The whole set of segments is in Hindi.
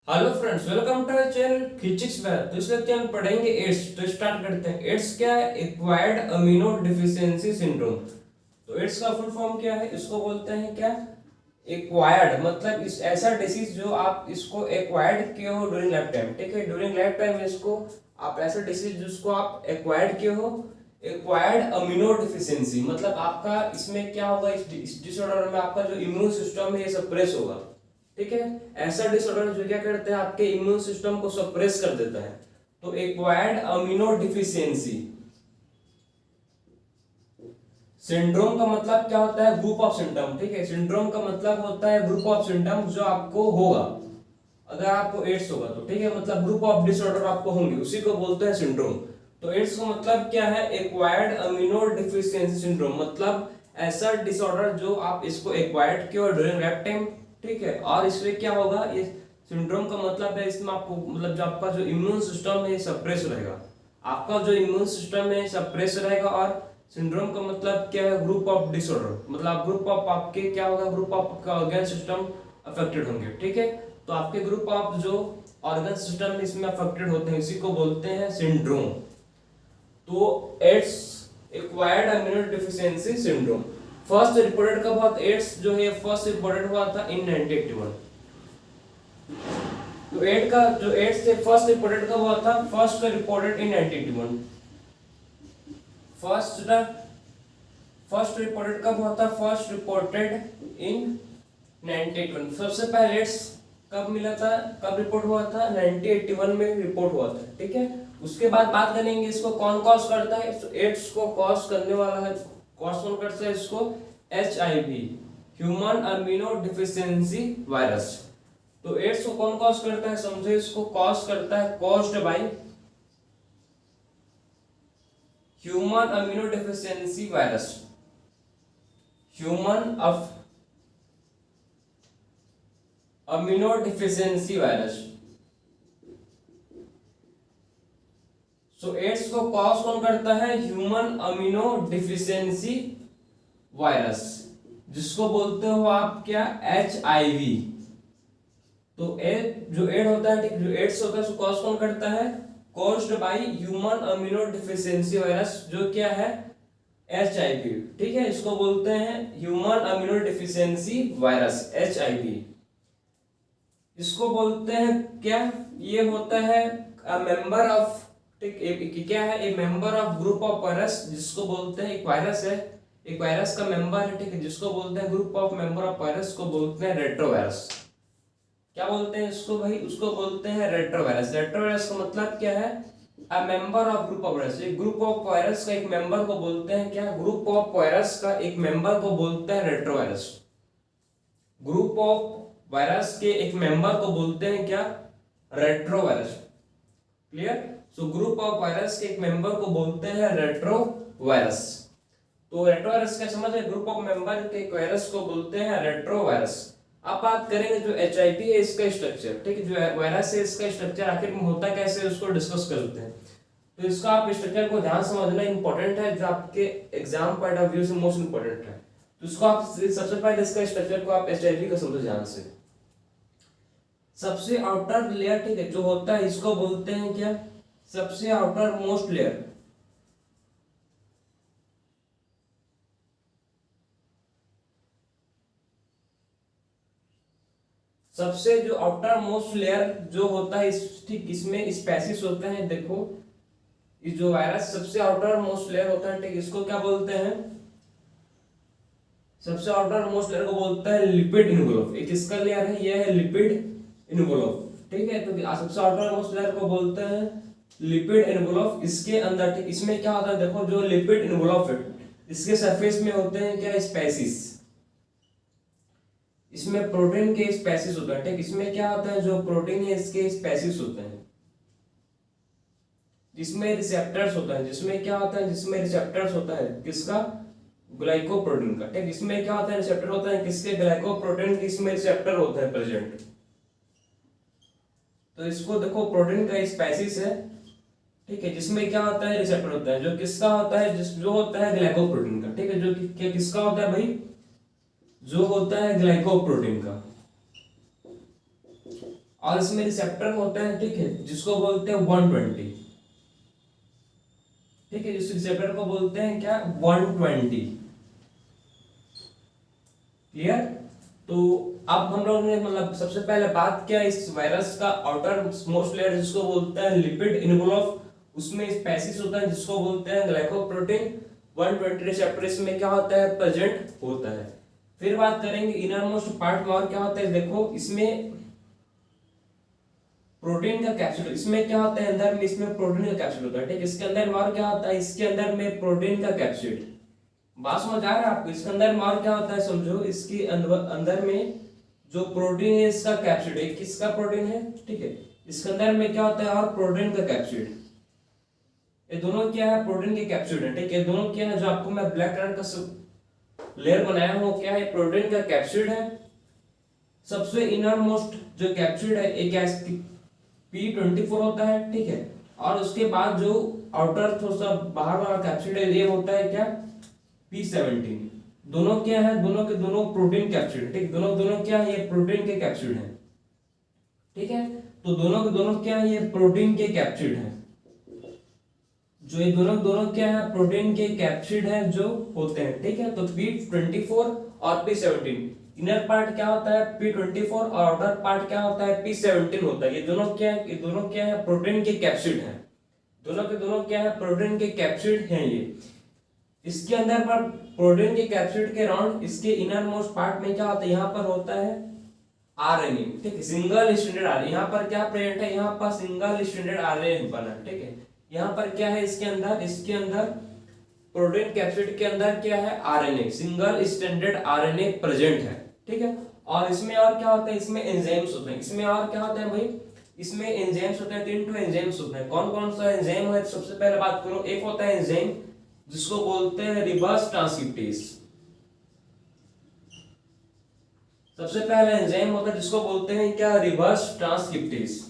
Hello friends, welcome to our channel physics math. तो इस लेक्चर में पढ़ेंगे एड्स। तो स्टार्ट करते हैं। एड्स क्या है? Acquired amino deficiency syndrome. तो एड्स का फुल फॉर्म क्या है? इसको बोलते हैं क्या? एक्वायर्ड, मतलब इस ऐसा डिसीज जो आप इसको एक्वायर्ड किए हो ड्यूरिंग लाइफ टाइम। ठीक है, ड्यूरिंग लाइफ टाइम इसको आप ऐसा डिसीज जिसको आप एक्वायर्ड किए हो, एक्वायर्ड अमीनो डिफिशियंसी, मतलब आपका इसमें क्या होगा, इस डिसऑर्डर में आपका जो इम्यून सिस्टम है ये सप्रेस होगा। ठीक है, ऐसा डिसऑर्डर जो क्या करते हैं, आपके इम्यून सिस्टम को सप्रेस कर देता है। तो एक्वायर्ड अमीनो डिफिशियंसी सिंड्रोम का मतलब क्या होता है? Group of symptom. ठीक है, सिंड्रोम का मतलब होता है ग्रुप ऑफ सिम्टम जो आपको होगा अगर आपको एड्स होगा तो। ठीक है, मतलब ग्रुप ऑफ डिसऑर्डर आपको होंगे, उसी को बोलते हैं सिंड्रोम। तो एड्स का मतलब क्या है? एक्वायर्ड अमीनो डिफिशियंसी सिंड्रोम, मतलब ऐसा डिसऑर्डर जो आप इसको एक्वायर्ड किए ड्यूरिंग लाइफ टाइम। ठीक है, और इसमें क्या होगा, ये सिंड्रोम का मतलब है इसमें आपको, मतलब जो आपका जो इम्यून सिस्टम है सप्रेस रहेगा, आपका जो इम्यून सिस्टम है सप्रेस रहेगा। और सिंड्रोम का मतलब क्या है? ग्रुप ऑफ डिसऑर्डर, मतलब ग्रुप ऑफ आपके क्या होगा, ग्रुप ऑफ आपका ऑर्गन सिस्टम अफेक्टेड होंगे। ठीक है, तो आपके ग्रुप ऑफ जो ऑर्गन सिस्टम इसमें अफेक्टेड होते हैं, इसी को बोलते हैं सिंड्रोम। तो ads acquired amino deficiency syndrome first reported कब हुआ? एड्स जो है फर्स्ट रिपोर्टेड हुआ था इन 1981। तो एड का जो एड्स थे फर्स्ट रिपोर्टेड कब हुआ था? First reported in 1981। First reported कब हुआ था? First reported in 1981। सबसे पहले एड्स कब मिला था, कब रिपोर्ट हुआ था? 1981 में रिपोर्ट हुआ था। ठीक है, उसके बाद बात करेंगे इसको कौन कॉज करता है। तो एड्स को कॉज करने वाला है, कॉज कौन करता है इसको? HIV, human immuno deficiency virus. तो एड्स को कौन कॉज करता है? समझो, इसको कॉज करता है caused by human immuno deficiency virus. Human of immuno deficiency virus. So AIDS को कॉज कौन करता है? ह्यूमन अमीनो डिफिशियंसी वायरस, जिसको बोलते हो आप क्या? HIV। तो जो एड होता है, ठीक, जो एड्स होता है उसको कॉज कौन करता है? Caused by human immuno deficiency virus, जो क्या है? HIV। ठीक है, इसको बोलते हैं human immuno deficiency virus, HIV। इसको बोलते हैं क्या? ये होता है मेंबर ऑफ, ठीक, क्या है? ए member of group of virus, जिसको बोलते हैं, एक वायरस है, एक वायरस का मेंबर है। ठीक है, जिसको बोलते हैं group of member of virus को बोलते हैं रेट्रोवायरस। क्या बोलते हैं इसको भाई? उसको बोलते हैं रेट्रोवायरस। रेट्रोवायरस का मतलब क्या है? A member of group of virus. एक ग्रुप ऑफ वायरस का एक मेंबर को बोलते हैं क्या? ग्रुप ऑफ वायरस का एक मेंबर को बोलते हैं रेट्रोवायरस। ग्रुप ऑफ वायरस के एक मेंबर को बोलते हैं क्या? Retrovirus. Clear? So group of virus के एक मेंबर को बोलते हैं रेट्रोवायरस। तो रेट्रोवायरस क्या समझ है? ग्रुप ऑफ मेंबर के एक वायरस को बोलते हैं रेट्रोवायरस। अब बात करेंगे जो HIV है इसका स्ट्रक्चर। ठीक है, जो वायरस है इसका स्ट्रक्चर आखिर में होता कैसे है उसको डिस्कस करते हैं। तो इसका आप स्ट्रक्चर को ध्यान समझना इंपॉर्टेंट है, जो आपके एग्जाम पॉइंट ऑफ व्यू से मोस्ट इंपॉर्टेंट है। तो इसको आप सबसे पहले इसका स्ट्रक्चर को आप HIV का समझो ध्यान से। सबसे आउटर लेयर, ठीक है, जो होता है इसको बोलते हैं क्या? सबसे आउटर मोस्ट लेयर। सबसे जो आउटर मोस्ट लेयर जो होता है ठीक, इसमें स्पेसिस होते हैं। देखो, ये जो वायरस सबसे आउटर मोस्ट लेयर होता है, ठीक, इसको क्या बोलते हैं? सबसे आउटर मोस्ट लेयर को बोलते हैं लिपिड इनवलप। एक इसका लेयर है, ये है लिपिड इनवलप। ठीक है, तो सबसे आउटर मोस्ट लेयर को बोलते हैं लिपिड इनवलप। इसके अंदर, ठीक, इसमें क्या होता है? देखो, जो लिपिड इनवलप है इसके सरफेस में होते हैं क्या? स्पेसिस। इसमें प्रोटीन के स्पेसिस होता है। ठीक, इसमें क्या होता है? जो प्रोटीन है इसके स्पेसिस होते हैं, जिसमें रिसेप्टर्स होता है। जिसमें क्या होता है? जिसमें रिसेप्टर्स होता है किसका? ग्लाइकोप्रोटीन का। ठीक, इसमें क्या होता है? रिसेप्टर होता है किसके? ग्लाइकोप्रोटीन के। इसमें रिसेप्टर होता है प्रेजेंट। तो इसको देखो, प्रोटीन का स्पेसिस है, ठीक है, जिसमें क्या होता है? रिसेप्टर होता है, जो किसका होता है? जो होता है ग्लाइकोप्रोटीन का। ठीक है, जो किसका होता है भाई? जो होता है ग्लाइकोप्रोटीन का। और इसमें रिसेप्टर होते हैं, ठीक है, जिसको बोलते हैं 120, ठीक है, इस रिसेप्टर को बोलते हैं क्या, 120। क्लियर। तो अब हम लोग ने मतलब सबसे पहले बात किया इस वायरस का आउटर मोस्ट लेयर जिसको बोलते हैं लिपिड इनवलॉप, उसमें स्पेसीज होता है जिसको बोलते हैं ग्लाइकोप्रोटीन। 120 रिसेप्टर इसमें क्या होता है, प्रेजेंट होता है। फिर बात करेंगे इनर मोस्ट पार्ट में और क्या होता है, देखो इसमें प्रोटीन का कैप्सूल, इसमें क्या होता है अंदर में, इसमें प्रोटीन का कैप्सूल होता है, ठीक है। इसके अंदर में और क्या होता है, इसके अंदर में प्रोटीन का कैप्सूल। बात समझ आ रहा है आपको, इसके अंदर में और क्या होता है समझो, इसके अंदर में जो प्रोटीन है इसका कैप्सूल है, किसका प्रोटीन है, ठीक है। इसके अंदर में क्या होता है और प्रोटीन का कैप्सूल, ये दोनों क्या है, प्रोटीन के कैप्सूल है, ठीक है। दोनों क्या है, जो आपको मैं ब्लैक कलर का लेयर बनाया हूं क्या है, प्रोटीन का कैप्सूल है। सबसे इनर मोस्ट जो कैप्सूल है एक P24 होता है, ठीक है। और उसके बाद जो आउटर थोड़ा सा बाहर वाला कैप्सूल है ये होता है क्या, P17। दोनों क्या है, दोनों के दोनों प्रोटीन कैप्सूल, ठीक, दोनों क्या है, ये प्रोटीन के कैप्सूल हैं, ठीक है। तो दोनों के दोनों क्या है, ये प्रोटीन के कैप्सूल हैं। जो ये दोनों क्या है, प्रोटीन के कैप्सूल हैं जो होते हैं, ठीक है। तो P24 और P17, इनर पार्ट क्या होता है P24 और आउटर पार्ट क्या होता है P17 होता है। ये दोनों क्या है, प्रोटीन के कैप्सूल हैं। दोनों के दोनों क्या है, प्रोटीन के कैप्सूल हैं ये। इसके अंदर पर प्रोटीन के कैप्सूल के राउंड इसके इनर मोस्ट पार्ट में क्या होता है, यहाँ पर होता है आरएनए, ठीक है, सिंगल स्ट्रैंडेड आरएनए। यहाँ पर क्या प्रेजेंट है, यहाँ पर सिंगल स्ट्रैंडेड आरएनए बना, ठीक है। यहाँ पर क्या है, इसके अंदर प्रोटीन कैप्सूल के अंदर क्या है, RNA, single stranded RNA present है, ठीक है। और इसमें और क्या होता है, इसमें एंजाइम्स होते हैं। इसमें और क्या होता है भाई, इसमें एंजाइम्स होते हैं, 3 एंजाइम्स होते हैं। कौन कौन सा एंजाइम है, सबसे पहले बात करो, एक होता है एंजाइम जिसको बोलते हैं रिवर्स ट्रांसक्रिप्टेज। सबसे पहला एंजाइम होता है जिसको बोलते हैं क्या, रिवर्स ट्रांसक्रिप्टेज।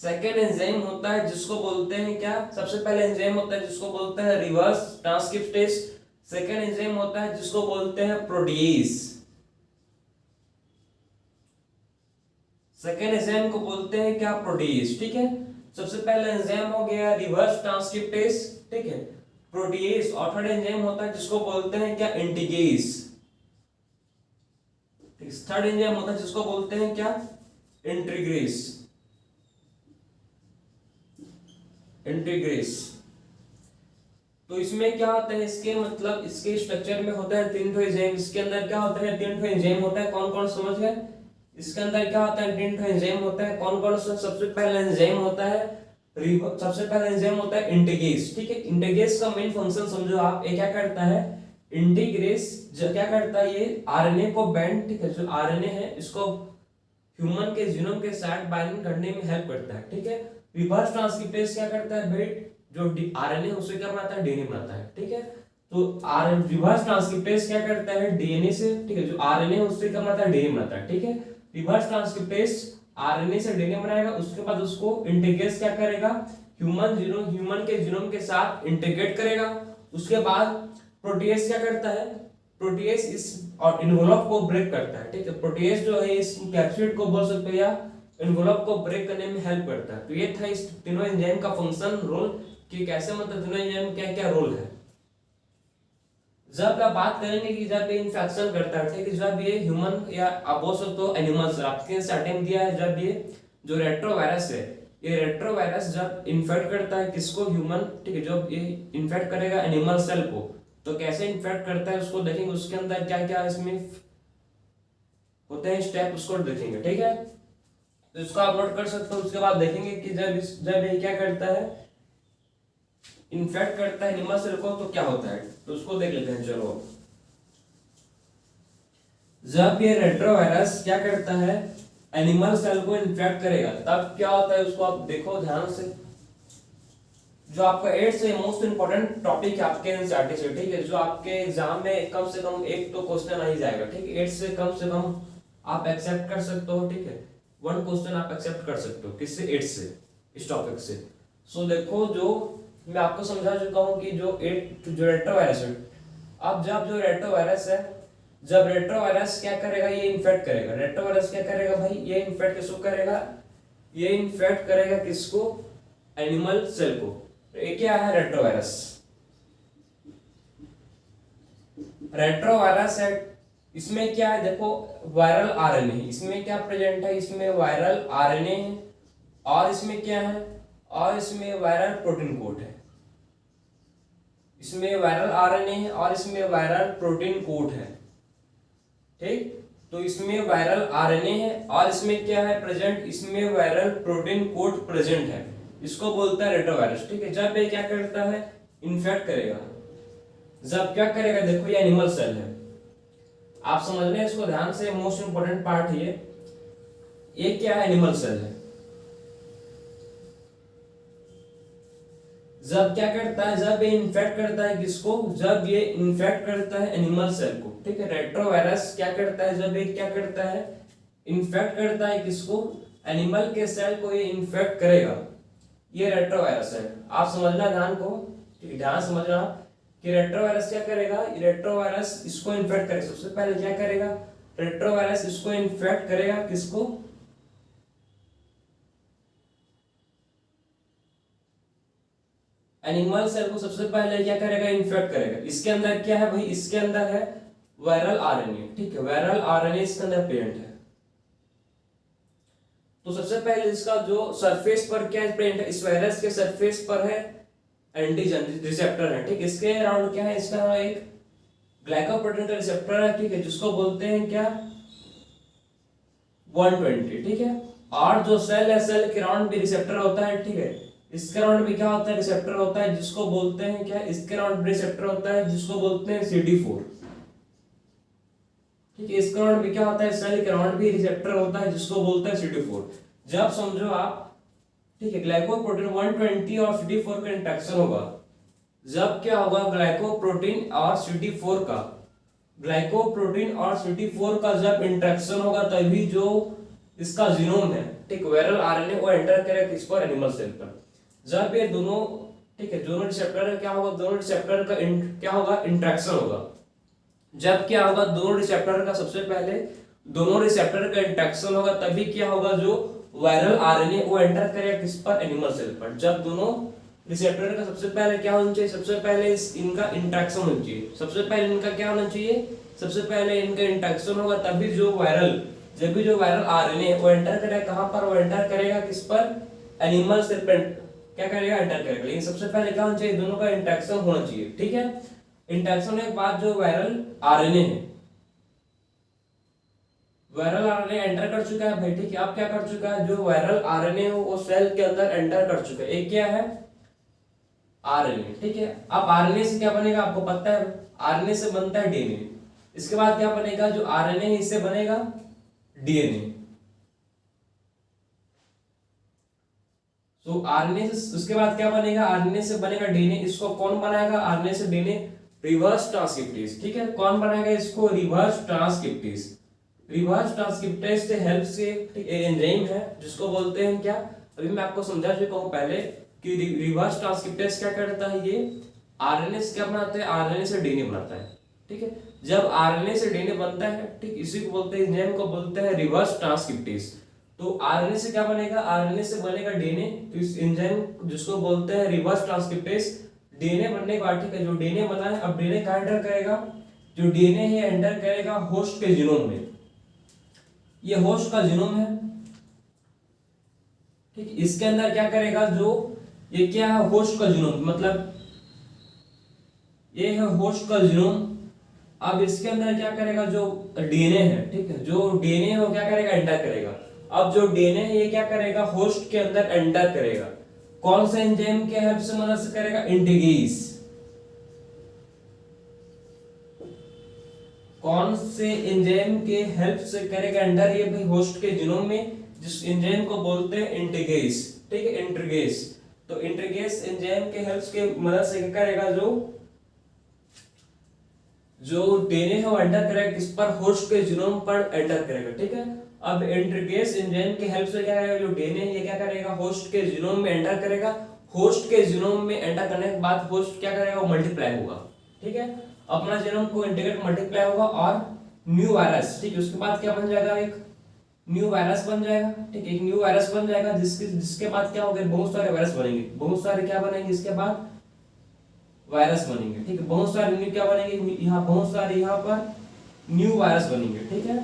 सेकेंड एंजाइम होता है जिसको बोलते हैं क्या, सबसे पहले एंजाइम होता है जिसको बोलते हैं रिवर्स ट्रांसक्रिप्टेज। सेकेंड एंजाइम होता है जिसको बोलते हैं प्रोटीएज। सेकेंड एंजाइम को बोलते हैं क्या, प्रोटीएज, ठीक है। सबसे पहला एंजाइम हो गया रिवर्स ट्रांसक्रिप्टेज, ठीक है, प्रोटीएज। और थर्ड एंजाइम होता है जिसको बोलते हैं क्या, इंटीग्रेज। थर्ड एंजाइम होता है जिसको बोलते हैं क्या, इंटीग्रेज। तो इसमें क्या होता है, इसके मतलब इसके स्ट्रक्चर में होता है 3 एंजाइम। इसके अंदर क्या होता है, 3 एंजाइम होता है। कौन कौन समझ गए, इसके अंदर क्या होता है, 3 एंजाइम होता है। कौन कौन सा, सबसे पहला एंजाइम होता है इंटीग्रेज, ठीक है। इंटीग्रेज का मेन फंक्शन समझो आप, ये क्या करता है, इंटीग्रेज जो क्या करता है, ये आरएनए को बाइंड, ठीक है, जो आरएनए है इसको ह्यूमन के जीनोम के साथ बाइंड करने में हेल्प करता है, ठीक है। रिवर्स ट्रांसक्रिप्टेज क्या करता है भाई, जो आरएनए उसे क्या बनाता है, डीएनए बनाता है, ठीक है। तो रिवर्स ट्रांसक्रिप्टेज क्या करता है, डीएनए से, ठीक है, जो आरएनए उससे क्या बनाता है, डीएनए बनाता है, ठीक है। रिवर्स ट्रांसक्रिप्टेज आरएनए से डीएनए बनाएगा, उसके बाद उसको इंटीग्रेट क्या करेगा, ह्यूमन के जीनोम के साथ इंटीग्रेट करेगा। उसके बाद प्रोटीएज क्या करता है, प्रोटीएज इस और इन्वॉल्व को ब्रेक करता है, ठीक है। प्रोटीएज जो है इस कैप्सिड को बोल सकते हैं या इन्वॉल्व को ब्रेक करने में हेल्प करता है। तो ये था इस तीनों एंजाइम का फंक्शन, रोल, कि कैसे मतलब तीनों एंजाइम क्या क्या रोल है। जब आप बात करेंगे कि जब ये इन्फेक्शन करता है, ठीक है, जब ये ह्यूमन या आप बोल सकते हो एनिमल्स, आपके स्टार्टिंग दिया है, जब ये जो रेट्रोवायरस है, ये रेट्रोवायरस जब इन्फेक्ट करता है किसको, ह्यूमन, ठीक है, जब ये इन्फेक्ट करेगा एनिमल सेल को, तो कैसे इन्फेक्ट करता है उसको देखेंगे। उसके अंदर क्या क्या इसमें होते हैं स्टेप, उसको देखेंगे, ठीक है। तो इसको आप नोट कर सकते हो। उसके बाद देखेंगे कि जब ये क्या करता है, इन्फेक्ट करता है एनिमल सेल को, तो क्या होता है, तो उसको देख लेते हैं। चलो, जब ये रेट्रोवायरस क्या करता है, एनिमल सेल को इन्फेक्ट करेगा, तब क्या होता है उसको आप देखो ध्यान से। जो आपका एड्स है मोस्ट इंपोर्टेंट टॉपिक है आपके एनसीईआरटी से, ठीक है, जो आपके एग्जाम में कम से कम एक तो क्वेश्चन आ ही जाएगा, ठीक है। एड्स से कम आप एक्सेप्ट कर सकते हो, ठीक है, 1 क्वेश्चन आप एक्सेप्ट कर सकते हो, किससे, एड्स से, इस टॉपिक से। सो देखो, जो मैं आपको समझा चुका हूं कि जो रेट्रोवायरस है, अब जब जो रेट्रोवायरस है जब रेट्रोवायरस क्या करेगा, ये इन्फेक्ट करेगा, रेट्रोवायरस क्या करेगा भाई, ये इन्फेक्ट किसको करेगा, ये इन्फेक्ट करेगा किसको, एनिमल सेल को। ये क्या है रेट्रोवायरस, रेट्रोवायरस है, इसमें क्या है देखो वायरल आरएनए, इसमें क्या प्रेजेंट है, इसमें वायरल आरएनए है, और इसमें क्या है, और इसमें वायरल प्रोटीन कोड है, इसमें वायरल आरएनए है और इसमें वायरल प्रोटीन कोड है, ठीक। तो इसमें वायरल आरएनए है और इसमें क्या है प्रेजेंट, इसमें वायरल प्रोटीन कोड प्रेजेंट है, इसको बोलता है रेट्रोवायरस, ठीक है। जब ये क्या करता है, इन्फेक्ट करेगा, जब क्या करेगा देखो, ये एनिमल सेल है, आप समझ रहे हैं इसको ध्यान से, मोस्ट इंपोर्टेंट पार्ट ये क्या है, एनिमल सेल है। जब क्या करता है, जब ये इन्फेक्ट करता है किसको, जब ये इन्फेक्ट करता है एनिमल सेल को, ठीक है। रेट्रोवायरस क्या करता है, जब ये क्या करता है, इन्फेक्ट करता है किसको, एनिमल के सेल को ये इन्फेक्ट करेगा, ये रेट्रोवायरस है। आप समझना ध्यान को, ध्यान समझना कि रेट्रोवायरस क्या करेगा, रेट्रोवायरस इसको इन्फेक्ट करेगा, सबसे पहले क्या करेगा, रेट्रोवायरस इसको इन्फेक्ट करेगा किसको, एनिमल सेल को सबसे पहले क्या करेगा, इन्फेक्ट करेगा। इसके अंदर क्या है भाई, इसके अंदर है वायरल आरएनए, ठीक है, वायरल आरएनए इसके अंदर प्रेजेंट है। तो सबसे पहले इसका जो सरफेस पर क्या प्रेजेंट है, इस वायरस के सरफेस पर है एंटीजन रिसेप्टर है, ठीक। इसके अराउंड क्या है, इसका एक ग्लाइकोप्रोटीन का रिसेप्टर है, ठीक है, जिसको बोलते हैं क्या 120, ठीक है। और जो सेल है, सेल के अराउंड भी रिसेप्टर होता है, ठीक है, इसके अराउंड भी क्या होता है, रिसेप्टर होता है, जिसको बोलते हैं क्या, इसके अराउंड भी रिसेप्टर होता है जिसको बोलते हैं CD4, ठीक है। इसके अराउंड भी क्या होता है, सेल के अराउंड भी रिसेप्टर होता है जिसको बोलते हैं CD4। जब समझो आप, ठीक है, ग्लाइकोप्रोटीन 120 और CD4 का इंटरेक्शन होगा, जब क्या होगा, ग्लाइकोप्रोटीन और CD4 का, ग्लाइकोप्रोटीन और CD4 का जब इंटरेक्शन होगा, तभी जो इसका जीनोम है, ठीक, वायरल आरएनए वो एंटर करेगा किस पर, एनिमल सेल पर। जब ये दोनों, ठीक है, दोनों रिसेप्टर क्या होगा, दोनों रिसेप्टर का क्या होगा, इंटरेक्शन होगा। जब क्या होगा, दोनों रिसेप्टर का सबसे पहले दोनों रिसेप्टर का इंटरेक्शन होगा, तभी क्या होगा, जो वायरल आरएनए वो एंटर करेगा किस पर, एनिमल सेल पर। जब दोनों रिसेप्टर का सबसे पहले क्या होना चाहिए, सबसे पहले इनका इंटरेक्शन होना चाहिए, सबसे पहले इनका क्या होना चाहिए, सबसे पहले इनका इंटरेक्शन होगा, तभी जो वायरल, जब भी जो वायरल आरएनए वो एंटर करेगा कहां पर, वो एंटर करेगा किस पर, एनिमल सेल पर क्या करेगा, एंटर करेगा। लेकिन सबसे पहले क्या होना चाहिए, दोनों का इंटरेक्शन होना चाहिए, ठीक है। इंटरेक्शन होने के बाद जो वायरल आरएनए है, वायरल आरएनए एंटर कर चुका है भाई, ठीक है। अब क्या कर चुका है, जो वायरल आरएनए है वो सेल के अंदर एंटर कर चुका है, एक क्या है आरएनए, ठीक है। अब आरएनए से क्या बनेगा, आपको पता है, आरएनए से बनता है डीएनए। इसके बाद क्या बनेगा, जो आरएनए है इससे बनेगा डीएनए। तो आरएनए से उसके बाद क्या बनेगा, आरएनए से बनेगा डीएनए। इसको कौन बनाएगा, आरएनए से डीएनए, रिवर्स ट्रांसक्रिप्टेज, ठीक है। कौन बनाएगा इसको, रिवर्स ट्रांसक्रिप्टेज। रिवर्स ट्रांसक्रिप्टेज से हेल्प से, ठीक, एंजाइम है जिसको बोलते हैं क्या, अभी मैं आपको समझा चुका हूं पहले कि रिवर्स ट्रांसक्रिप्टेज क्या करता है, ये आरएनए से क्या बनाता है, आरएनए से डीएनए बनाता है, ठीक है। जब आरएनए से डीएनए बनता है, ठीक, इसी को बोलते हैं, एंजाइम को बोलते हैं रिवर्स ट्रांसक्रिप्टेज। तो आरएनए से क्या बनेगा, आरएनए से बनेगा डीएनए, तो इस एंजाइम जिसको बोलते हैं रिवर्स ट्रांसक्रिप्टेज। डीएनए बनने के बाद, ठीक है, जो डीएनए बना है, अब डीएनए कहां एंटर करेगा, जो डीएनए है एंटर करेगा होस्ट के जीनोम में, ये होस्ट का जीनोम है, ठीक। इसके अंदर क्या करेगा, जो ये क्या है, होस्ट का जीनोम, मतलब ये है होस्ट का जीनोम। अब इसके अंदर क्या करेगा, जो डीएनए है, ठीक है, जो डीएनए है वो क्या करेगा, एंटर करेगा। अब जो डीएनए है ये क्या करेगा, होस्ट के अंदर एंटर करेगा। कौन से एंजाइम के हेल्प से, मदद से करेगा, इंटीग्रेज। कौन से एंजाइम के हेल्प से करेगा एंटर, ये भाई होस्ट के जीनोम में, जिस एंजाइम को बोलते हैं इंटीग्रेज, ठीक है, इंटीग्रेज। तो इंटीग्रेज एंजाइम के हेल्प के मदद से क्या करेगा, जो डीएनए है वो एंटर करेगा किस पर, होस्ट के जीनोम पर एंटर करेगा, ठीक है। अब इंटीग्रेज एंजाइम के हेल्प से क्या करेगा, जो डीएनए है ये क्या करेगा, होस्ट के जीनोम में एंटर करेगा। होस्ट के जीनोम में एंटर करने के बाद होस्ट क्या करेगा, वो मल्टीप्लाई होगा, ठीक है, अपना जीनोम को इंटीग्रेट मल्टीप्लाई होगा और न्यू वायरस, ठीक है, उसके बाद क्या बन जाएगा, एक न्यू वायरस बन जाएगा, ठीक है, एक न्यू वायरस बन जाएगा, जिसके बाद क्या होगा, बहुत सारे वायरस बनेंगे, बहुत सारे क्या बनेंगे, इसके बाद वायरस बनेंगे, ठीक है, बहुत सारे न्यू क्या बनेंगे, यहाँ बहुत सारे यहाँ पर न्यू वायरस बनेंगे, ठीक है,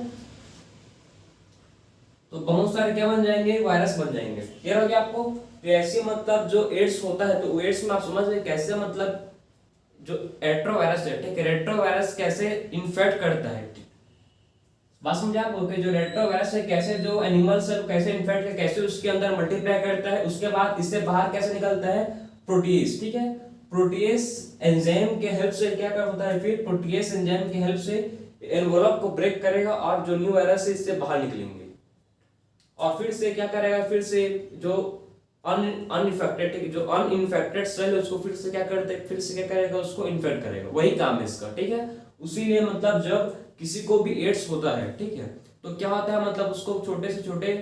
तो बहुत सारे क्या बन जाएंगे, वायरस बन जाएंगे। क्लियर हो गया आपको। तो ऐसे मतलब जो एड्स होता है, तो एड्स में आप समझ रहे कैसे, मतलब जो रेट्रोवायरस है, ठीक है, रेट्रोवायरस कैसे इन्फेक्ट करता है, बात समझे आपको कि जो रेट्रोवायरस है कैसे जो एनिमल सेल कैसे इन्फेक्ट है, कैसे उसके अंदर मल्टीप्लाई करता है, उसके बाद इससे बाहर कैसे निकलता है, प्रोटीएज, ठीक है, प्रोटीएज एंजाइम के हेल्प से क्या कर होता है, फिर प्रोटीएज एंजाइम के हेल्प से एनवेलप को ब्रेक करेगा और जो न्यू वायरस है इससे बाहर निकलेंगे, और फिर से क्या करेगा, फिर से जो अनइन्फेक्टेड जो अनइन्फेक्टेड सेल है उसको फिर से क्या करते, फिर से क्या करेगा, उसको इन्फेक्ट करेगा, वही काम है इसका, ठीक है। उसीलिए मतलब जब किसी को भी एड्स होता है, ठीक है, तो क्या होता है, मतलब उसको छोटे से छोटे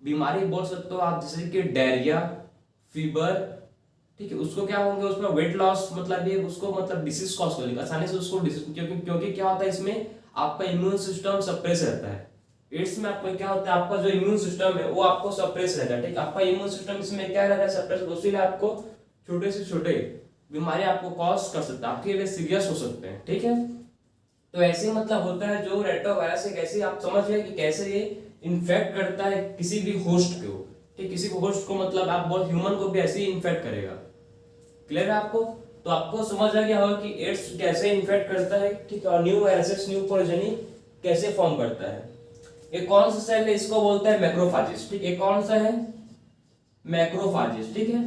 बीमारी बोल सकते हो आप, जैसे कि डायरिया, फीवर, ठीक है, उसको क्या होंगे, उसमें वेट लॉस, मतलब ये उसको मतलब डिसीज कॉज करेगा आसानी से उसको डिसीज, क्योंकि क्या होता है इसमें आपका इम्यून सिस्टम सप्रेस रहता है। एड्स में आपका क्या होता है, आपका जो इम्यून सिस्टम है वो आपको सप्रेस रहता है, ठीक, आपका इम्यून सिस्टम इसमें क्या रहता है, सप्रेस, उसीलिए आपको छोटे से छोटे बीमारी आपको कॉज कर सकता है, आपके लिए सीरियस हो सकते हैं, ठीक है। तो ऐसे मतलब होता है जो रेट्रोवायरस है, कैसे आप समझ गए कि कैसे ये इन्फेक्ट करता है किसी भी होस्ट को, ठीक, किसी को होस्ट को मतलब आप बहुत ह्यूमन को भी ऐसे ही इन्फेक्ट करेगा। क्लियर है आपको। तो आपको समझ आ गया होगा कि एड्स कैसे इन्फेक्ट करता है, ठीक है, और न्यू वायरसेस न्यू प्रोजेनी कैसे फॉर्म करता है। ये कौन सा सेल है, इसको बोलते हैं मैक्रोफाजेस, ठीक है, कौन सा है, मैक्रोफाजेस, ठीक है,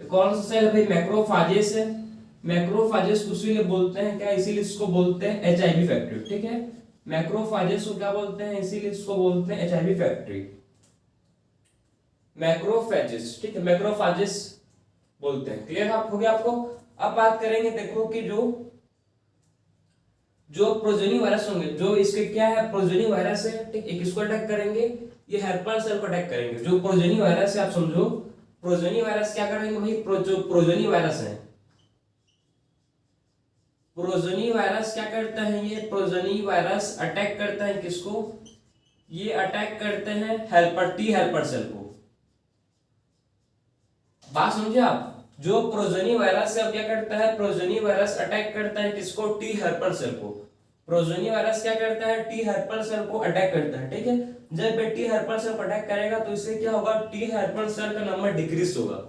कौन सा सेल है भाई, मैक्रोफाजेस है। मैक्रोफाजेस इसीलिए बोलते हैं क्या, इसीलिए इसको बोलते हैं एचआईवी फैक्ट्री, ठीक है, मैक्रोफाजेस को क्या बोलते हैं, इसीलिए इसको बोलते हैं एचआईवी फैक्ट्री, मैक्रोफेजेस, ठीक है, मैक्रोफाजेस बोलते हैं। क्लियर आप हो गया आपको। अब बात करेंगे, देखो कि जो प्रोजेनी वायरस होंगे, जो इसके क्या है, प्रोजेनी वायरस है, ठीक, एक इसको अटैक करेंगे, ये हेल्पर सेल को अटैक करेंगे। जो प्रोजेनी वायरस है आप समझो, प्रोजेनी वायरस क्या करेंगे भाई, जो प्रोजेनी वायरस है, प्रोजेनी वायरस क्या करता है, ये प्रोजेनी वायरस अटैक करता है किसको, ये अटैक करते हैं हेल्पर टी हेल्पर सेल को। बात समझे आप, जो प्रोजेनी वायरस है क्या करता है, प्रोजेनी वायरस अटैक करता है किसको, टी हेल्पर सेल को। प्रोजेनी वायरस क्या करता है, टी हेल्पर सेल को अटैक करता है, ठीक है। जब टी हेल्पर सेल को अटैक करेगा तो इससे क्या होगा, टी हेल्पर सेल का नंबर डिक्रीज होगा।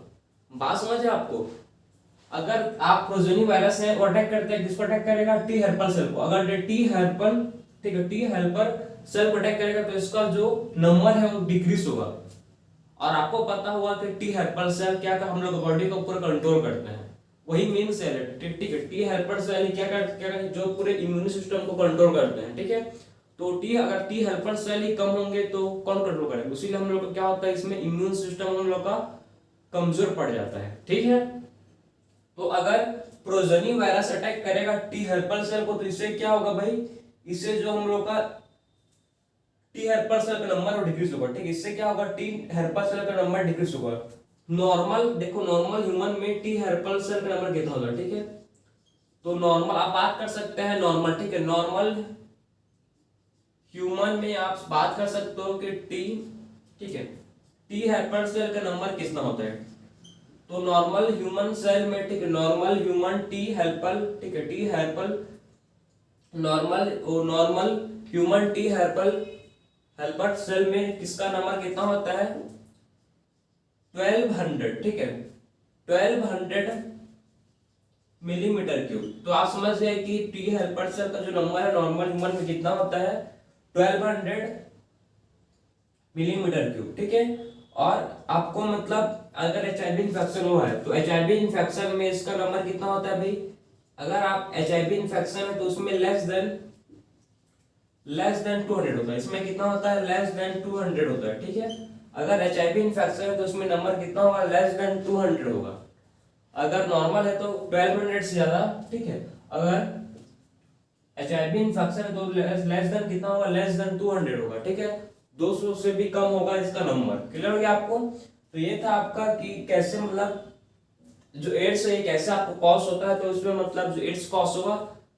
बात समझे आपको, अगर आप प्रोजेनी वायरस है वो अटैक करते हैं, किसको अटैक करेगा, टी हेल्पर सेल को। अगर टी हेल्पर, ठीक है, टी हेल्पर सेल को अटैक करेगा तो इसका जो नंबर है वो डिक्रीज होगा। और आपको पता हुआ कि टी हेल्पर सेल क्या कर हम लोग बॉडी को पूरा कंट्रोल करते हैं, वही मेन सेल है, ठीक है। टी हेल्पर सेल क्या कर जो पूरे इम्यून सिस्टम को कंट्रोल करते हैं, ठीक है। तो अगर टी हेल्पर सेल ही कम होंगे तो कौन कंट्रोल करेगा, इसीलिए हम लोग को क्या होता है, इसमें इम्यून सिस्टम हम लोग का कमजोर पड़ जाता है, ठीक है। तो अगर प्रोजेनी वायरस अटैक करेगा टी हेल्पर सेल को तो इससे क्या होगा भाई, इससे जो हम लोग का टी हेल्पर सेल का नंबर डिक्रीज होगा, ठीक है। इससे क्या होगा, टी हेल्पर सेल का नंबर डिक्रीज होगा। नॉर्मल देखो, नॉर्मल ह्यूमन में टी हेल्पर सेल का नंबर कितना होगा, ठीक है। तो नॉर्मल आप बात कर सकते हैं नॉर्मल, ठीक है, नॉर्मल ह्यूमन में आप बात कर सकते हो कि टी, ठीक है, टी हेल्पर सेल का नंबर कितना होता है। तो नॉर्मल ह्यूमन सेल में, ठीक है, नॉर्मल ह्यूमन टी हेल्पर, ठीक है, T helper normal human T helper cell में किसका नंबर कितना होता है, 1200, ठीक है, 1200 मिलीमीटर क्यूब। तो आप समझ गए कि टी हेल्पर सेल का जो नंबर है नॉर्मल ह्यूमन में कितना होता है, 1200 मिलीमीटर क्यूब, ठीक है। और आपको मतलब अगर एचआईवी इन्फेक्शन हुआ है तो एचआईवी इन्फेक्शन में इसका नंबर कितना होता है भाई, अगर आप एचआईवी इन्फेक्शन है तो उसमें लेस देन 200 होता है, इसमें कितना होता है, लेस देन 200 होता है, ठीक है। अगर एचआईवी इन्फेक्शन है तो उसमें नंबर कितना होगा, लेस देन 200 होगा। अगर नॉर्मल है तो 1200 से ज्यादा, ठीक है। अगर एचआईवी इन्फेक्शन है तो लेस देन कितना होगा, लेस देन 200 होगा, ठीक है। 200 से भी कम होगा इसका नंबर। क्लियर हो गया आपको। तो ये था आपका कि कैसे मतलब जो एड्स है कैसे आपको कॉज होता है। तो इसमें मतलब जो एड्स कॉज होगा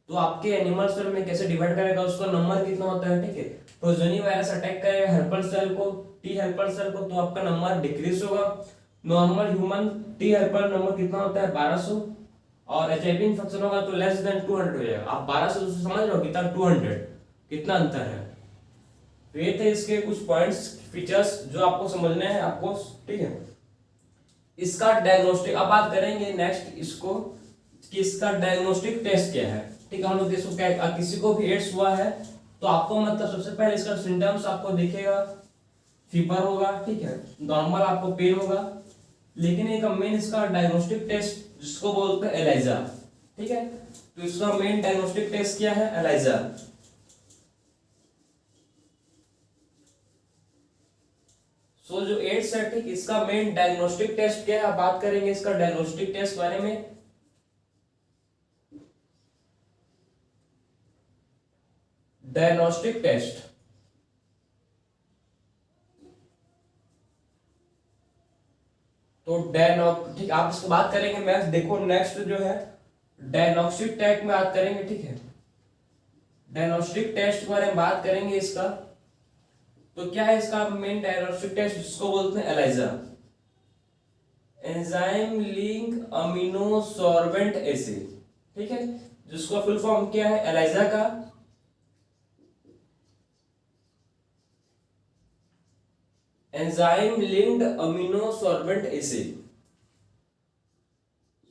तो आपके एनिमल सेल में कैसे डिवाइड करेगा, उसका नंबर कितना होता है, ठीक है। प्रोजेनी वायरस अटैक करेगा हेल्पर सेल को, टी हेल्पर सेल को, तो आपका नंबर डिक्रीज होगा। Normal human T helper number कितना होता है 1200, और एचआईवी इन्फेक्शन होगा तो लेस देन 200 हो जाएगा। आप 1200 से समझ रहे हो कितना 200 कितना अंतर है। तो ये थे इसके कुछ पॉइंट्स फीचर्स जो आपको समझने हैं आपको, ठीक है। इसका डायग्नोस्टिक अब बात करेंगे नेक्स्ट इसको कि इसका डायग्नोस्टिक टेस्ट क्या है, ठीक है। हम लोग इसको क्या, किसी को भी एड्स हुआ है तो आपको मतलब सबसे पहले इसका सिम्टम्स आपको दिखेगा, फीवर होगा, ठीक है, नॉर्मल आपको पेन होगा, लेकिन एक मेन इसका डायग्नोस्टिक टेस्ट जिसको बोलते हैं एलाइजा, ठीक है। तो इसका मेन डायग्नोस्टिक टेस्ट क्या है, एलाइजा। सो जो एड्स है, ठीक, इसका मेन डायग्नोस्टिक टेस्ट क्या है, बात करेंगे इसका डायग्नोस्टिक टेस्ट बारे में। डायग्नोस्टिक टेस्ट, तो ठीक, आप इसको बात करेंगे मैक्स, देखो नेक्स्ट जो है डायग्नोस्टिक टेस्ट में बात करेंगे, ठीक है। डायग्नोस्टिक टेस्ट के बारे में बात करेंगे इसका, तो क्या है इसका मेन डायग्नोस्टिक टेस्ट जिसको बोलते हैं ELISA, enzyme link immuno sorbent acid, ठीक है, जिसका फुल फॉर्म क्या है एलाइजा का enzyme linked immuno sorbent acid.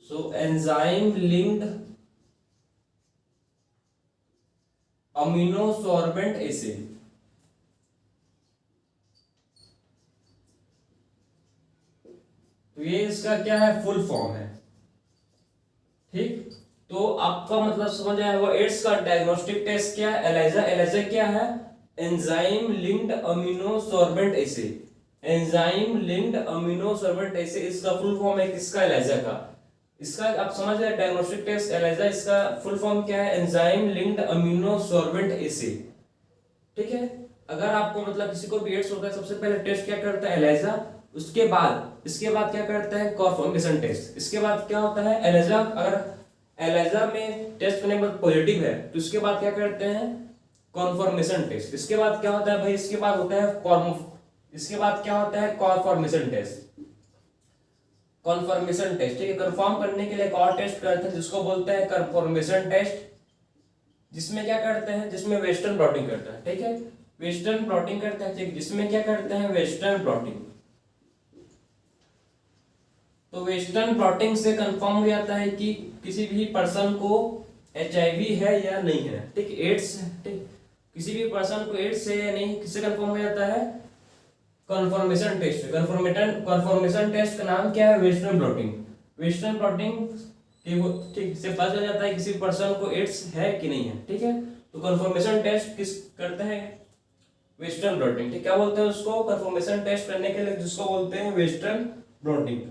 So enzyme linked immuno sorbent acid, तो ये इसका क्या है फुल फॉर्म है, ठीक। तो आपका मतलब समझ आया होगा एड्स का डायग्नोस्टिक टेस्ट क्या है, एलाइजा। एलाइजा क्या है, enzyme linked immuno sorbent acid, enzyme linked immuno sorbent acid इसका फुल फॉर्म है किसका, एलाइजा का। इसका आप समझ रहे डायग्नोस्टिक टेस्ट एलाइजा, इसका फुल फॉर्म क्या है, enzyme linked immuno sorbent acid, ठीक है। अगर आपको मतलब किसी को भी एड्स होता है सबसे पहले टेस्ट क्या करता है एलाइजा, इसके बाद क्या करता है कन्फर्मेशन टेस्ट, इसके बाद क्या होता है एलाइजा। अगर एलाइजा में टेस्ट करने के बाद पॉजिटिव है तो इसके बाद क्या करते हैं कन्फर्मेशन टेस्ट, इसके बाद क्या होता है भाई, इसके बाद होता है इसके बाद क्या होता है कन्फर्मेशन टेस्ट, कन्फर्मेशन टेस्ट, ठीक है। कंफर्म करने के लिए एक और टेस्ट करते हैं जिसको बोलते हैं कन्फर्मेशन टेस्ट, जिसमें क्या करते हैं, जिसमें वेस्टर्न ब्लॉटिंग करता है, ठीक है, वेस्टर्न ब्लॉटिंग करता है, ठीक, जिसमें क्या करते हैं वेस्टर्न ब्लॉटिंग। तो वेस्टर्न ब्लॉटिंग से कंफर्म हो जाता है कि किसी भी पर्सन को एचआईवी है या नहीं है, ठीक, एड्स, ठीक, किसी भी पर्सन को एड्स है या नहीं, किससे कंफर्म हो जाता है कन्फर्मेशन टेस्ट। कन्फर्मेशन टेस्ट का नाम क्या है, वेस्टर्न ब्लॉटिंग। वेस्टर्न ब्लॉटिंग ठीक से पता चल जाता है किसी पर्सन को एड्स है कि नहीं है, ठीक है। तो कन्फर्मेशन टेस्ट किस करते हैं, वेस्टर्न ब्लॉटिंग, ठीक, क्या बोलते हैं उसको कन्फर्मेशन टेस्ट करने के लिए, जिसको बोलते हैं वेस्टर्न ब्लॉटिंग,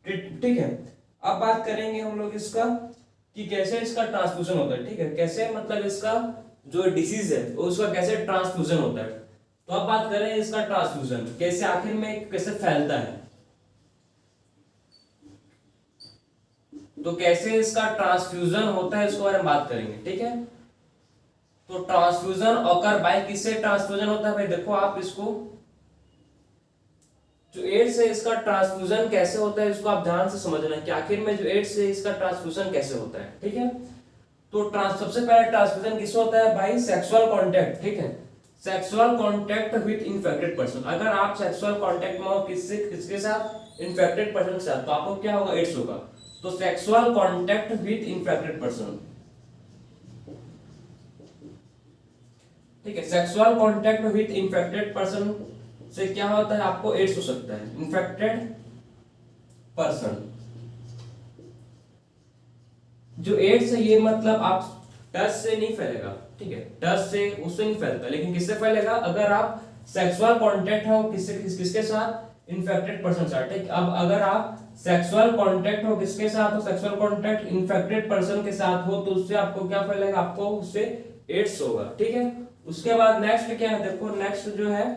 ठीक है। अब बात करेंगे हम लोग इसका कि कैसे इसका ट्रांसफ्यूजन होता है, ठीक है, कैसे मतलब इसका जो डिसीज है उसका कैसे ट्रांसफ्यूजन होता है। तो अब बात करें इसका ट्रांसफ्यूजन कैसे आखिर में कैसे फैलता है, तो कैसे इसका ट्रांसफ्यूजन होता है इसके बारे में बात करेंगे, ठीक है। तो ट्रांसफ्यूजन ऑकर बाय किससे ट्रांसफ्यूजन होता है भाई, देखो आप इसको जो एड्स है इसका ट्रांसफ्यूजन कैसे होता है इसको आप ध्यान से समझना कि आखिर में जो एड्स है इसका ट्रांसफ्यूजन कैसे होता है, ठीक है। तो सबसे पहले ट्रांसफ्यूजन किससे होता है भाई, सेक्सुअल कांटेक्ट, ठीक है, sexual contact with infected person. अगर आप सेक्सुअल कांटेक्ट में हो किसके साथ, इन्फेक्टेड पर्सन के साथ, तो आपको क्या होगा एड्स होगा। तो sexual contact with infected person, ठीक है, sexual contact with infected person से क्या होता है आपको एड्स हो सकता है, इन्फेक्टेड पर्सन। जो एड्स है ये मतलब आप टच से नहीं फैलेगा, ठीक है, टच से उससे नहीं फैलता, लेकिन किससे फैलेगा, अगर आप सेक्सुअल कांटेक्ट हो किसके साथ, इन्फेक्टेड पर्सन साथ, ठीक। अब अगर आप सेक्सुअल कांटेक्ट हो किसके साथ, हो सेक्सुअल कांटेक्ट इन्फेक्टेड पर्सन के साथ हो तो उससे आपको क्या फैलेगा, आपको उससे एड्स होगा, ठीक है। उसके बाद नेक्स्ट क्या है, देखो नेक्स्ट जो है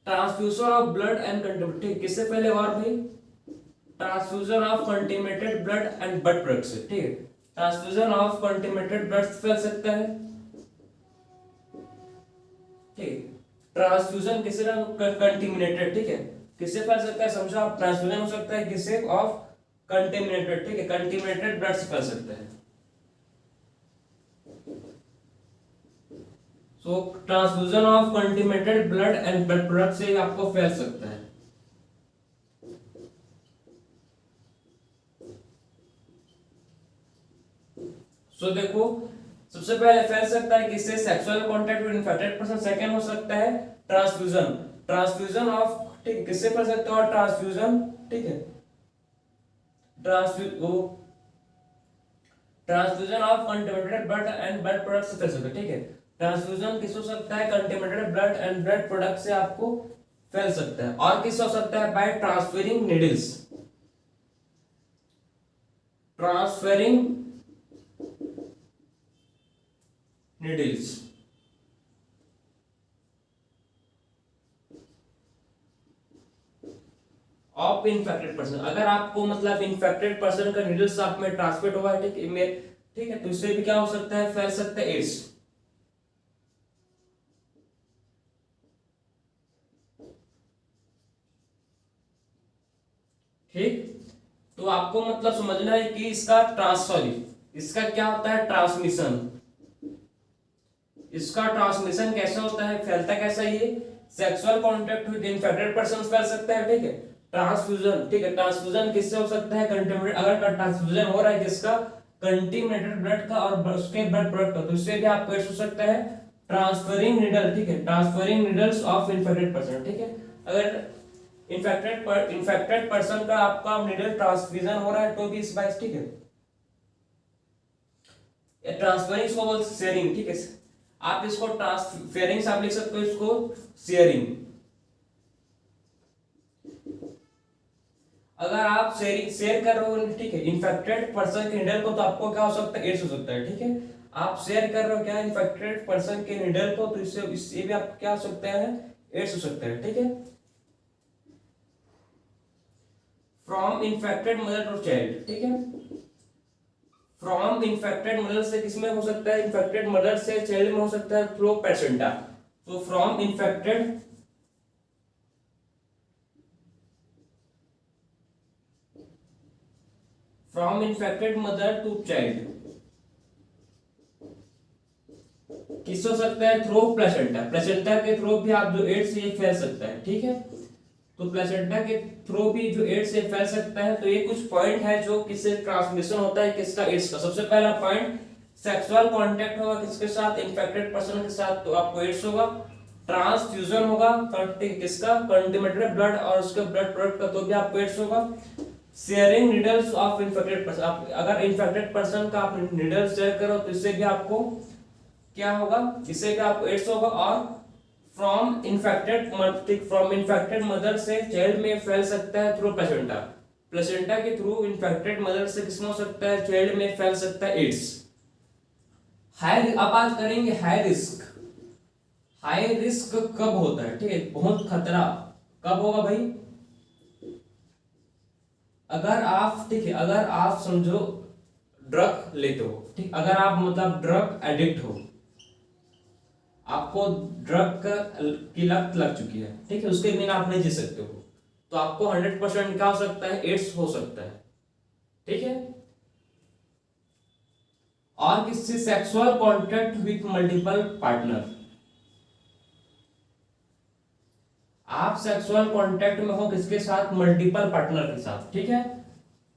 transfusion of blood and continuity, ठीक, किससे फैलेगा और भाई, transfusion of contaminated blood and but product से, ठीक है। ट्रांसफ्यूजन ऑफ कंटेमिनेटेड ब्लड फैल सकता है, ठीक। ट्रांसफ्यूजन किसी ना कंटेमिनेटेड, ठीक है, किससे फैल सकता है समझो आप, ट्रांसफ्यूजन हो सकता है किससे, ऑफ कंटेमिनेटेड, ठीक है, कंटेमिनेटेड ब्लड से फैल सकता है। So transfusion of contaminated blood and blood product से आपको फैल सकता है। सो देखो सबसे पहले फैल सकता है किससे, sexual contact with infected person. Second हो सकता है ट्रांसफ्यूजन, ट्रांसफ्यूजन ऑफ, ठीक, किससे फैल सकता है, और ट्रांसफ्यूजन, ठीक है, transfusion of contaminated blood and blood product से फैल सकता है, ठीक है। ट्रांसफ्यूजन किस हो सकता है, contaminated blood and blood product से आपको फैल सकता है। और किस हो सकता है, by transferring needles, transferring needles, of infected person. अगर आपको मतलब इन्फेक्टेड पर्सन का नीडल्स आप में ट्रांसमिट हुआ है, ठीक है, तो इससे भी क्या हो सकता है, फैल सकता है एड्स। ठीक, तो आपको मतलब समझना है कि इसका क्या होता है, ट्रांसमिशन, इसका ट्रांसमिशन कैसा होता है, फैलता कैसा, ये sexual contact with infected person फैल सकता है, ठीक है। ट्रांसफ्यूजन, ठीक है, ट्रांसफ्यूजन किससे हो सकता है, कंटेमिनेटेड, अगर ट्रांसफ्यूजन हो रहा है किसका, कंटेमिनेटेड ब्लड का और उसके ब्लड प्रोडक्ट का, तो इससे भी आपको हो सकता है ट्रांसफरिंग नीडल, ठीक है, transferring needles of infected person, ठीक है। अगर इन्फेक्टेड पर्सन का आपका नीडल ट्रांसफ्यूजन हो रहा है तो भी इस बाइस, ठीक है, ट्रांसफरिंग को बोलते शेयरिंग, ठीक है, आप इसको ट्रांसफेरिंग से आप लिख सकते हो, इसको शेयरिंग। अगर आप शेयर कर रहे हो, ठीक है, इन्फेक्टेड पर्सन के नीडल को, तो आपको क्या हो सकता है, एड्स हो सकता है, ठीक है। आप शेयर कर रहे हो क्या, इन्फेक्टेड पर्सन के नीडल को, तो इससे भी आपको क्या हो सकता है, एड्स हो सकता है, ठीक है। From infected mother to child, ठीक है, फ्रॉम इन्फेक्टेड मदर से किसमें हो सकता है, इन्फेक्टेड मदर से चाइल्ड में हो सकता है थ्रू प्लेसेंटा। तो from infected mother to child किस हो सकता है, थ्रू प्लेसेंटा। प्लेसेंटा के थ्रू भी आप जो एड्स ये फैल सकता है, ठीक है। तो प्लेसेंटा के थ्रू भी जो एड्स से फैल सकता है। तो ये कुछ पॉइंट है जो किससे ट्रांसमिशन होता है, किसका, एड्स का। सबसे पहला पॉइंट, सेक्सुअल कांटेक्ट होगा किसके साथ, इन्फेक्टेड पर्सन के साथ, तो आपको एड्स होगा। ट्रांसफ्यूजन होगा किसका, कंटेमिनेटेड ब्लड और उसके ब्लड प्रोडक्ट का, तो भी आपको एड्स होगा। Sharing needles of infected person, अगर इन्फेक्टेड पर्सन का आप नीडल शेयर करो तो इससे भी आपको क्या होगा, इससे भी आपको एड्स होगा। और फ्रॉम इन्फेक्टेड मदर से चाइल्ड में फैल सकता है थ्रू प्लेसेंटा। प्लेसेंटा के थ्रू इन्फेक्टेड मदर से किसमें हो सकता है, चाइल्ड में फैल सकता है एड्स। अब बात करेंगे हाई रिस्क। हाई रिस्क कब होता है, ठीक है, बहुत खतरा कब होगा भाई, अगर आप, ठीक है, अगर आप समझो ड्रग लेते हो, ठीक, अगर आप मतलब ड्रग एडिक्ट हो, आपको ड्रग की लत लग चुकी है, ठीक है, उसके बिना आप नहीं जी सकते हो, तो आपको 100% क्या हो सकता है, एड्स हो सकता है, ठीक है। और किससे, sexual contact with multiple partner. आप सेक्सुअल कांटेक्ट में हो किसके साथ, मल्टीपल पार्टनर के साथ, ठीक है।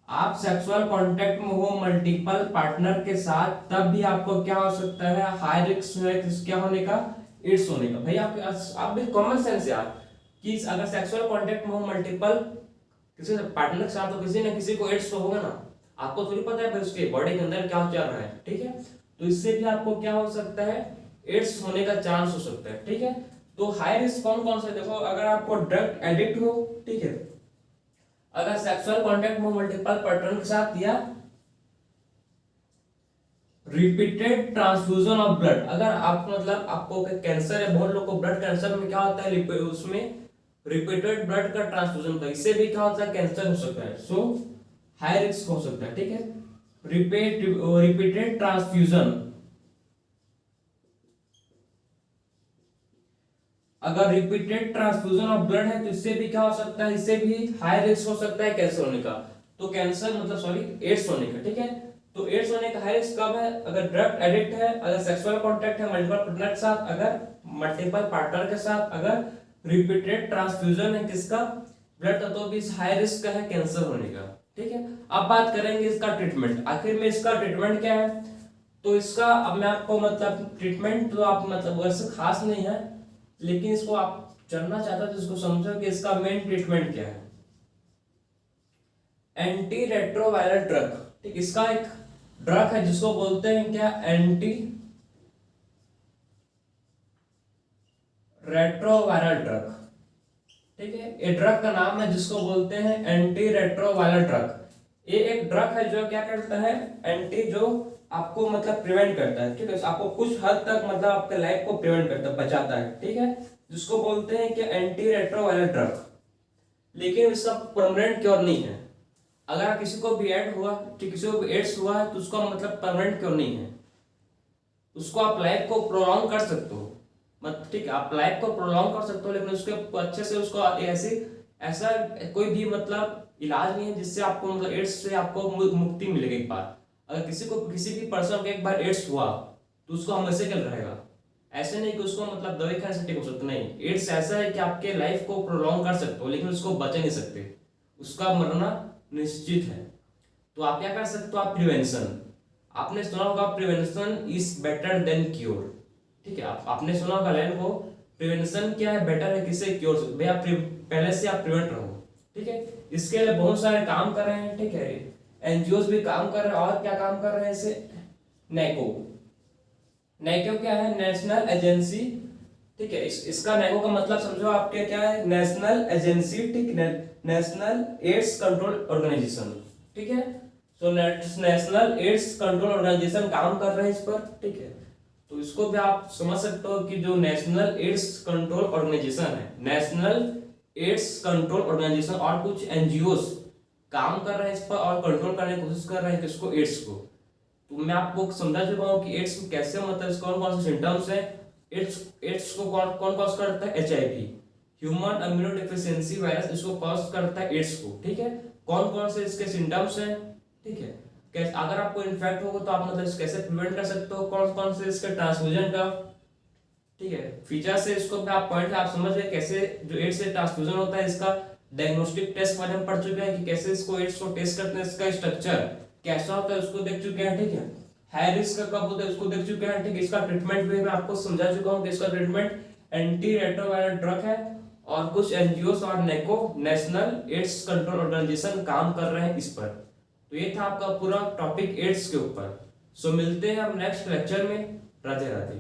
आप सेक्सुअल कांटेक्ट में हो मल्टीपल पार्टनर के साथ, तब भी आपको क्या हो सकता है, हाई रिस्क है क्या होने का, एड्स होने का। भाई आप भी कॉमन सेंस यार, कि अगर सेक्सुअल कांटेक्ट में हो मल्टीपल किसी पार्टनर के साथ, तो किसी न किसी को एड्स तो होगा ना। आपको थोड़ी पता है भाई उसके बॉडी के अंदर क्या चल रहा है, ठीक है। तो इससे भी आपको क्या हो सकता है, एड्स होने का चांस हो सकता है, ठीक है। तो हाई रिस्क कौन कौन से, देखो, अगर आपको ड्रग एडिक्ट हो, ठीक है, अगर सेक्सुअल कांटेक्ट में मल्टीपल पार्टनर के साथ, या रिपीटेड ट्रांसफ्यूजन ऑफ ब्लड। अगर आप मतलब आपको कैंसर है, बहुत लोग को ब्लड कैंसर में क्या होता है, उसमें रिपीटेड ब्लड का ट्रांसफ्यूजन होता है, इससे भी क्या होता है, कैंसर हो सकता है। सो हाई रिस्क हो सकता है, ठीक है। रिपीटेड ट्रांसफ्यूजन, अगर रिपीटेड ट्रांसफ्यूजन ऑफ ब्लड है तो इससे भी क्या हो सकता है, इससे भी हाई रिस्क हो सकता है कैंसर होने का। तो कैंसर मतलब सॉरी एड्स होने का, ठीक है। तो एड्स होने का हाई रिस्क कब है, अगर ड्रग एडिक्ट है, अगर सेक्सुअल कांटेक्ट है मल्टीपल पार्टनर के साथ, अगर मल्टीपल पार्टनर के साथ, अगर रिपीटेड ट्रांसफ्यूजन है किसका, ब्लड का, तो भी हाई रिस्क है कैंसर होने का, ठीक है। अब बात करेंगे इसका ट्रीटमेंट, आखिर में इसका ट्रीटमेंट क्या है। तो इसका अब मैं आपको मतलब ट्रीटमेंट तो आप मतलब वैसे खास नहीं है, लेकिन इसको आप जानना चाहते हो तो इसको समझो कि इसका मेन ट्रीटमेंट क्या है। एंटी रेट्रोवायरल ड्रग, ठीक, इसका एक ड्रग है जिसको बोलते हैं क्या, एंटी रेट्रोवायरल ड्रग, ठीक है। ये ड्रग का नाम है जिसको बोलते हैं एंटी रेट्रोवायरल ड्रग। ये एक ड्रग है जो क्या करता है, एंटी, जो आपको मतलब प्रिवेंट करता है, ठीक है, आपको कुछ हद तक मतलब आपके लाइफ को प्रिवेंट करता है, बचाता है, ठीक है, जिसको बोलते हैं कि एंटी रेट्रोवायरल ड्रग। लेकिन इसका परमानेंट क्योर नहीं है। अगर किसी को भी एड हुआ, ठीक, किसी को भी एड्स हुआ है तो उसका मतलब परमानेंट क्योर नहीं है, उसको आप लाइफ को प्रोलॉन्ग कर सकते हो, मतलब ठीक है, आप लाइफ को प्रोलॉन्ग कर सकते हो, लेकिन उसके अच्छे से उसको ऐसा कोई भी मतलब इलाज नहीं है जिससे आपको मतलब एड्स से आपको मुक्ति मिलेगी एक बार। अगर किसी भी पर्सन को एक बार एड्स हुआ तो उसको हमेशा के लिए रहेगा, ऐसे नहीं कि उसको मतलब दवाई खाने से ठीक हो सकता, नहीं, एड्स ऐसा है कि आपके लाइफ को प्रोलॉन्ग कर सकते हो लेकिन उसको बचा नहीं सकते, उसका मरना निश्चित है। तो आप क्या कर सकते हो, आप प्रिवेंशन, आपने सुना होगा prevention is better than cure, ठीक है, आपने सुना होगा लाइन को, प्रिवेंशन क्या है, बेटर है किसे, क्योर से, भैया पहले से आप प्रिवेंट रहो, ठीक है। इसके लिए बहुत सारे काम कर रहे हैं, ठीक है, एनजीओ भी काम कर रहे हैं, और क्या काम कर रहे हैं, इसे नैको, नैको क्या है, नेशनल एजेंसी, ठीक है, इसका नैको का मतलब समझो आपके क्या है, नेशनल एजेंसी, ठीक, नेशनल एड्स कंट्रोल ऑर्गेनाइजेशन, ठीक है। तो नेशनल एड्स कंट्रोल ऑर्गेनाइजेशन काम कर रहे हैं इस पर, ठीक है। तो इसको भी आप समझ सकते हो कि जो नेशनल एड्स कंट्रोल ऑर्गेनाइजेशन है, नेशनल एड्स कंट्रोल ऑर्गेनाइजेशन और कुछ एनजीओस काम कर रहे हैं इस पर और कंट्रोल करने की कोशिश कर रहे हैं किसको, एड्स को। तो मैं आपको समझा चुका हूँ कि एड्स कैसे मतलब कौन कौन से सिम्टम्स है, एड्स को कौन कॉज करता है, एचआईवी, ह्यूमन इम्यूनोडेफिशिएंसी वायरस, इसको कॉज करता है एड्स को, ठीक है। कौन कौन से इसके सिम्टम्स हैं, ठीक है, कैसे अगर आपको इन्फेक्ट होगा तो आप मतलब कैसे प्रिवेंट कर सकते हो, कौन कौन से इसके ट्रांसफ्यूजन का, ठीक है, फीचर से इसको भी आप पॉइंट आप समझ गए कैसे जो एड्स से ट्रांसफ्यूजन होता है, इसका डायग्नोस्टिक टेस्ट वाले हम पढ़ चुके हैं कि कैसे इसको एड्स को टेस्ट करते हैं, इसका स्ट्रक्चर कैसा होता है उसको देख चुके हैं, ठीक है। हाई रिस्क का कब होता है उसको देख चुके हैं, ठीक है। इसका ट्रीटमेंट भी मैं आपको समझा चुका हूँ कि इसका ट्रीटमेंट एंटी रेट्रोवायरल ड्रग है और कुछ एनजीओस और नेको, नेशनल एड्स कंट्रोल ऑर्गेनाइजेशन काम कर रहे हैं इस पर। तो ये था आपका पूरा टॉपिक एड्स के ऊपर। सो मिलते हैं हम नेक्स्ट लेक्चर में। राधे राधे।